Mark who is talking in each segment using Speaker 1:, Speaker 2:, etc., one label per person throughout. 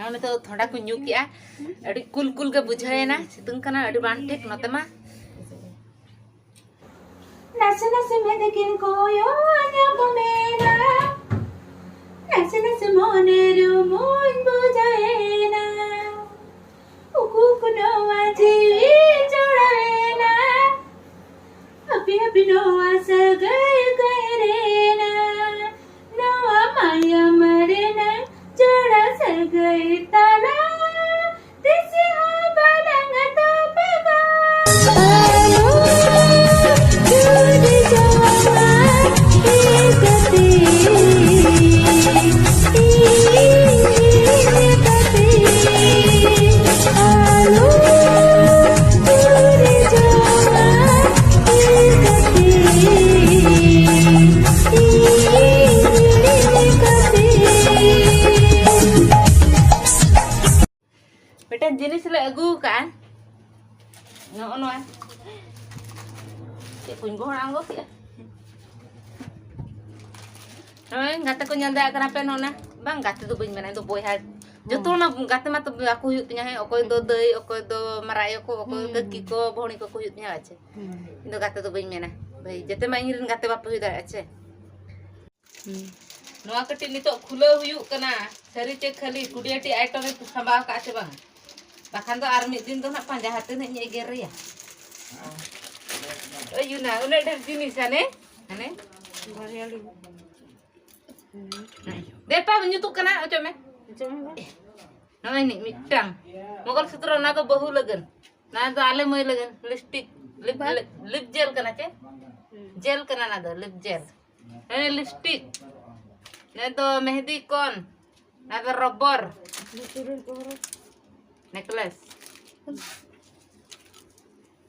Speaker 1: हाँ तो थोड़ा को न्यू किया अड़ी कुल कुल के बुझाए ना सितुंग कना अड़ी बान ठीक नते मा
Speaker 2: नसे नसे में देकिन कोयो आन्या बमेना नसे नसे मोने रो मोन बुझाएना उकु कुनो आजी जोड़ाएना अभी अभी नो आसा गए गए रेना नवा माया मरेना जोड़ा सा गए ताला तिसी हो बदंग तो पगा
Speaker 1: बेटा जिनिस ले अगू kan no no ke kuñ go anggo ke Noy gate ko nyanda kenapa nona bang gate tuh bañ mena itu boy had joto na gate ma to aku huyut nya he okoy do deui okoy do marayo ko okoy keki ko bhoni ko huyut nya ache indo gate tuh bañ mena bhai jete ma ingin gate bap huy da ache noa kati nito khula huyuk kana sari che khali kudiati item e sambal ka ache bang bahkan tuh army din tuh nak panjah hati nih nyeger ya oh yuna udah dari sini sana ane depa menyutuk kena ojo me nah ini mitang mogal sutro na to bahu lagan na to ale moy lagan lipstick lip gel kena ce gel kena na to lip gel ini lipstick na to mehdi kon na to rubber necklace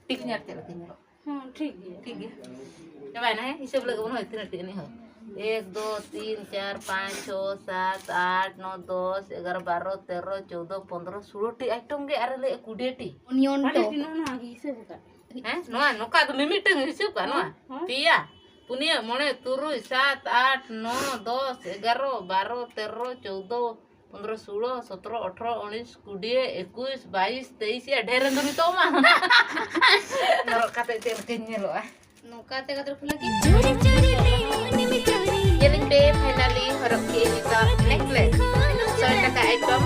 Speaker 1: ठीक नहीं आते लगे मेरे हाँ ठीक है जब आना है इसे बोले कौन होती नहीं नहीं हो 1 2 3 4 5 6 7 8 9 10 11 12 13 14 15 16 टी आइटम के अरे ले 20 टी
Speaker 2: ओनियन तो ना आगे हिसाब का
Speaker 1: हैं नोआ नोका तो मिमिट हिसाब का नोआ पिया पुनिया मोने तुरुई 7 8 9 10 11 12 13 14 15 16 17 18 19 20 21 22 23 ya ढेर अंदर तो मा नरो kate te kenyel lo
Speaker 2: no kate kate lagi
Speaker 1: jadi be finally horok ke kita necklace so taka item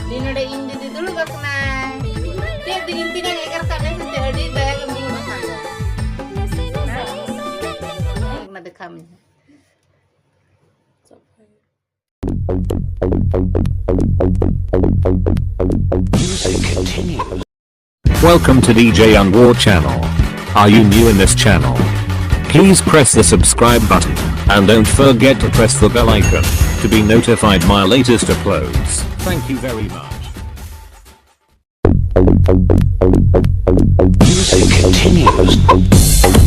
Speaker 1: Dinode indi di dulu gak kena dia dingin tinggal eker kami jadi bayar minggu makan nah ada kami
Speaker 3: Welcome to DJ Young War channel. Are you new in this channel? Please press the subscribe button and don't forget to press the bell icon to be notified my latest uploads. Thank you very much. Music continues.